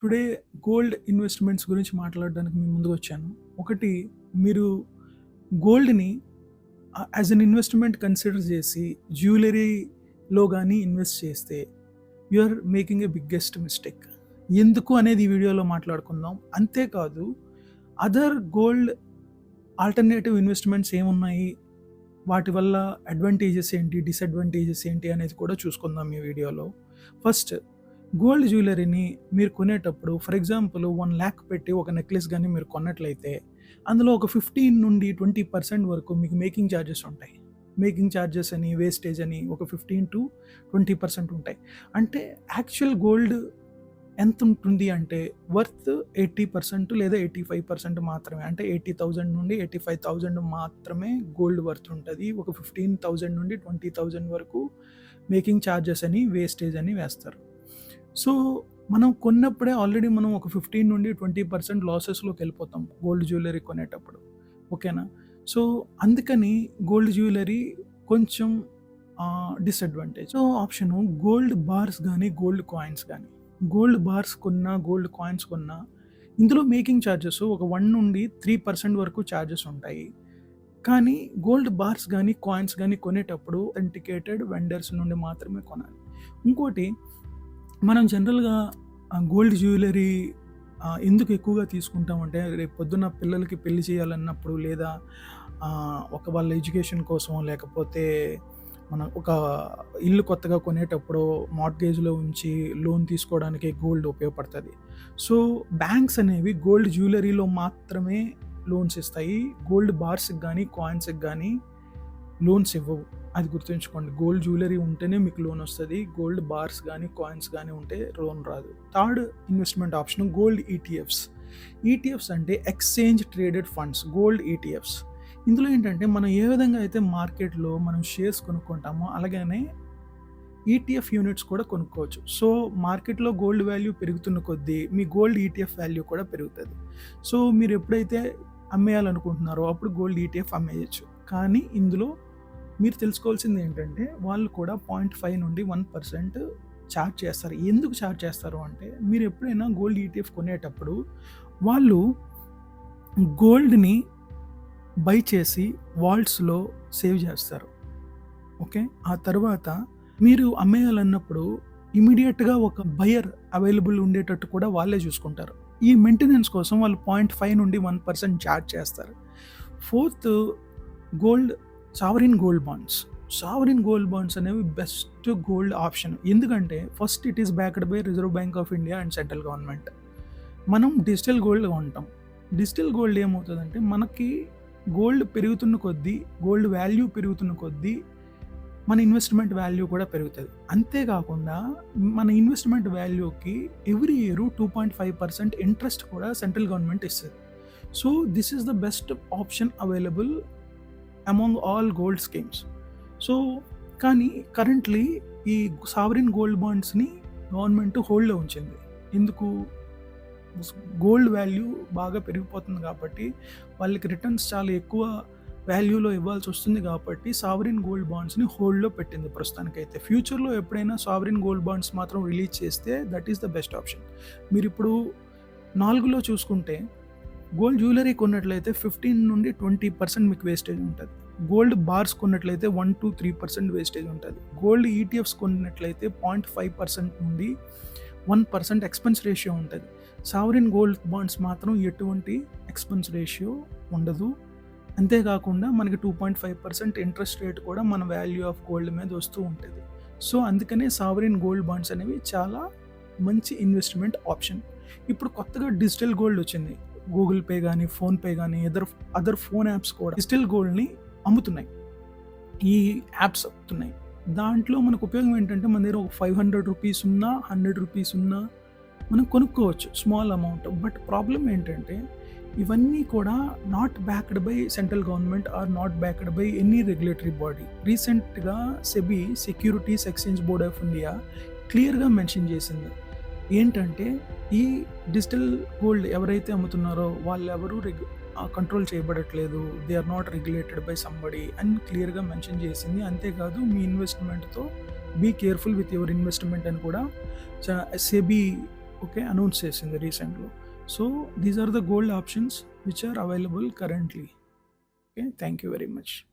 Today gold investments గురించి మాట్లాడడానికి మీ ముందుకు వచ్చాను. ఒకటి, మీరు గోల్డ్‌ని యాస్ ఎన్ ఇన్వెస్ట్‌మెంట్ కన్సిడర్ చేసి జ్యువెలరీలో గాని ఇన్వెస్ట్ చేస్తే you are making a biggest mistake. ఎందుకు అనేది ఈ వీడియోలో మాట్లాడుకుందాం. అంతేకాదు అదర్ గోల్డ్ ఆల్టర్‌నేటివ్ ఇన్వెస్ట్‌మెంట్స్ ఏమున్నాయి? వాటి వల్ల అడ్వాంటేజెస్ ఏంటి? డిసడ్వాంటేజెస్ ఏంటి? అనేది కూడా చూసుకుందాం ఈ వీడియోలో. ఫస్ట్, గోల్డ్ జ్యువెలరీని మీరు కొనేటప్పుడు ఫర్ ఎగ్జాంపుల్ 1,00,000 పెట్టి ఒక నెక్లెస్ గాని మీరు కొన్నట్లయితే, అందులో ఒక 15-20% వరకు మీకు మేకింగ్ చార్జెస్ ఉంటాయి. మేకింగ్ చార్జెస్ అని, వేస్టేజ్ అని ఒక 15-20% ఉంటాయి. అంటే యాక్చువల్ గోల్డ్ ఎంతుంటుంది అంటే వర్త్ 80% లేదా 85% మాత్రమే. అంటే 80,000-85,000 మాత్రమే గోల్డ్ వర్త్ ఉంటది. ఒక 15,000-20,000 వరకు మేకింగ్ చార్జెస్ అని, వేస్టేజ్ అని వేస్తారు. సో, మనం కొన్నప్పుడే ఆల్రెడీ మనం ఒక 15-20% లాసెస్‌లోకెళ్ళిపోతాం గోల్డ్ జ్యువెలరీ కొనేటప్పుడు. ఓకేనా? సో, అందుకని గోల్డ్ జ్యువెలరీ కొంచెం disadvantage. So, option gold bars గానీ, గోల్డ్ కాయిన్స్ గానీ. గోల్డ్ బార్స్ కొన్నా, గోల్డ్ కాయిన్స్ కొన్నా ఇందులో మేకింగ్ చార్జెస్ ఒక 1-3% వరకు చార్జెస్ ఉంటాయి. కానీ గోల్డ్ బార్స్ గానీ, కాయిన్స్ గానీ కొనేటప్పుడు అథెంటికేటెడ్ వెండర్స్ నుండి మాత్రమే కొనాలి. ఇంకోటి, మనం జనరల్‌గా గోల్డ్ జ్యువెలరీ ఎందుకు ఎక్కువగా తీసుకుంటామంటే, రేపు పొద్దున్న పిల్లలకి పెళ్లి చేయాలన్నప్పుడు లేదా ఒక వాళ్ళ ఎడ్యుకేషన్ కోసం, లేకపోతే మనం ఒక ఇల్లు కొత్తగా కొనేటప్పుడు మార్ట్‌గేజ్‌లో ఉంచి లోన్ తీసుకోవడానికి గోల్డ్ ఉపయోగపడతది. సో, బ్యాంక్స్ అనేవి గోల్డ్ జ్యువెలరీలో మాత్రమే లోన్స్ ఇస్తాయి. గోల్డ్ బార్స్‌కి గానీ, కాయిన్స్‌కి గానీ లోన్స్ ఇవ్వవు. అది గుర్తుంచుకోండి. గోల్డ్ జ్యువెలరీ ఉంటేనే మీకు లోన్ వస్తది. గోల్డ్ బార్స్ గానీ, కాయిన్స్ గానీ ఉంటే లోన్ రాదు. Third investment option gold ETFs. ETFs అంటే exchange traded funds. Gold ETFs. ఇందులో ఏంటంటే మనం ఏ విధంగా అయితే మార్కెట్‌లో మనం షేర్స్ కొనుక్కుంటామో అలాగనే ఈటీఎఫ్ యూనిట్స్ కూడా కొనుక్కోవచ్చు. సో, మార్కెట్‌లో గోల్డ్ వాల్యూ పెరుగుతున్న కొద్దీ మీ గోల్డ్ ఈటీఎఫ్ వాల్యూ కూడా పెరుగుతది. సో, మీరు ఎప్పుడైతే అమ్మేయాలనుకుంటున్నారో అప్పుడు గోల్డ్ ఈటీఎఫ్ అమ్మేయొచ్చు. కానీ ఇందులో మీరు తెలుసుకోవాల్సింది ఏంటంటే, వాళ్ళు కూడా 0.5-1% చార్జ్ చేస్తారు. ఎందుకు చార్జ్ చేస్తారు అంటే, మీరు ఎప్పుడైనా గోల్డ్ ఈటీఎఫ్ కొనేటప్పుడు వాళ్ళు గోల్డ్‌ని బై చేసి వాల్ట్స్‌లో సేవ్ చేస్తారు. ఓకే. ఆ తర్వాత మీరు అమ్మేయాలన్నప్పుడు ఇమ్మీడియేట్‌గా ఒక బయర్ అవైలబుల్ ఉండేటట్టు కూడా వాళ్ళే చూసుకుంటారు. ఈ మెయింటెనెన్స్ కోసం వాళ్ళు 0.5-1% చార్జ్ చేస్తారు. Fourth, gold sovereign gold bonds. Sovereign gold bonds అనేవి బెస్ట్ గోల్డ్ ఆప్షన్. ఎందుకంటే first it is backed by reserve bank of India and central government. మనం డిజిటల్ గోల్డ్ కొంటాం. డిజిటల్ గోల్డ్ ఏమవుతదంటే మనకి గోల్డ్ పెరుగుతున్న కొద్దీ, గోల్డ్ వాల్యూ పెరుగుతున్న కొద్దీ మన ఇన్వెస్ట్‌మెంట్ వాల్యూ కూడా పెరుగుతది. అంతేకాకుండా మన ఇన్వెస్ట్‌మెంట్ వాల్యూకి ఎవ్రీ ఇయర్ 2.5% ఇంట్రెస్ట్ కూడా సెంట్రల్ గవర్నమెంట్ ఇస్తది. So, this is the best option available among all gold schemes. So, కానీ కరెంట్‌లీ ఈ సావరిన్ గోల్డ్ బాండ్స్‌ని గవర్నమెంట్ హోల్డ్‌లో ఉంచింది. ఎందుకు? గోల్డ్ వాల్యూ బాగా పెరిగిపోతుంది కాబట్టి, వాళ్ళకి రిటర్న్స్ చాలా ఎక్కువ వాల్యూలో ఇవ్వాల్సొస్తుంది కాబట్టి, సావరిన్ గోల్డ్ బాండ్స్‌ని హోల్డ్‌లో పెట్టింది ప్రస్తుతానికైతే. ఫ్యూచర్‌లో ఎప్పుడైనా సావరిన్ గోల్డ్ బాండ్స్ మాత్రం రిలీజ్ చేస్తే that is the best option. మీరిప్పుడు 4లో చూసుకుంటే గోల్డ్ జ్యువెలరీ కొన్నట్లయితే 15-20% మీకు వేస్టేజ్ ఉంటది. గోల్డ్ బార్స్ కొన్నట్లయితే 1-3% వేస్టేజ్ ఉంటది. గోల్డ్ ఈటీఎఫ్స్ కొన్నట్లయితే 0.5% నుండి 1% ఎక్స్‌పెన్స్ రేషియో ఉంటది. సావరిన్ గోల్డ్ బాండ్స్ మాత్రం ఎటువంటి ఎక్స్‌పెన్స్ రేషియో ఉండదు. అంతేకాకుండా మనకి 2.5% ఇంట్రెస్ట్ రేట్ కూడా మన వాల్యూ ఆఫ్ గోల్డ్ మీద వస్తూ ఉంటది. సో, అందుకనే సావరిన్ గోల్డ్ బాండ్స్ అనేవి చాలా మంచి ఇన్వెస్ట్‌మెంట్ ఆప్షన్. ఇప్పుడు కొత్తగా డిజిటల్ గోల్డ్ వచ్చింది. గూగుల్ పే గానీ, ఫోన్‌పే గానీ, అదర్ ఫోన్ యాప్స్ కూడా డిజిటల్ గోల్డ్‌ని అమ్ముతున్నాయి. ఈ యాప్స్ అమ్ముతున్నాయి. దాంట్లో మనకు ఉపయోగం ఏంటంటే, మన దగ్గర ఒక ₹500 ఉన్నా, ₹100 ఉన్నా మనం కొనుక్కోవచ్చు స్మాల్ అమౌంట్. బట్ ప్రాబ్లమ్ ఏంటంటే, ఇవన్నీ కూడా not backed by central government or not backed by any regulatory body. రీసెంట్‌గా SEBI securities exchange board of India క్లియర్‌గా మెన్షన్ చేసింది. ఏంటంటే, ఈ డిజిటల్ గోల్డ్ ఎవరైతే అమ్ముతున్నారో వాళ్ళెవరూ కంట్రోల్ చేయబడట్లేదు. They are not regulated by somebody అని క్లియర్‌గా మెన్షన్ చేసింది. అంతేకాదు, మీ ఇన్వెస్ట్‌మెంట్‌తో be careful with your investment అని కూడా సెబీ ఓకే, అనౌన్స్ చేసింది రీసెంట్‌లో. So these are the gold options which are available currently. Okay, thank you very much.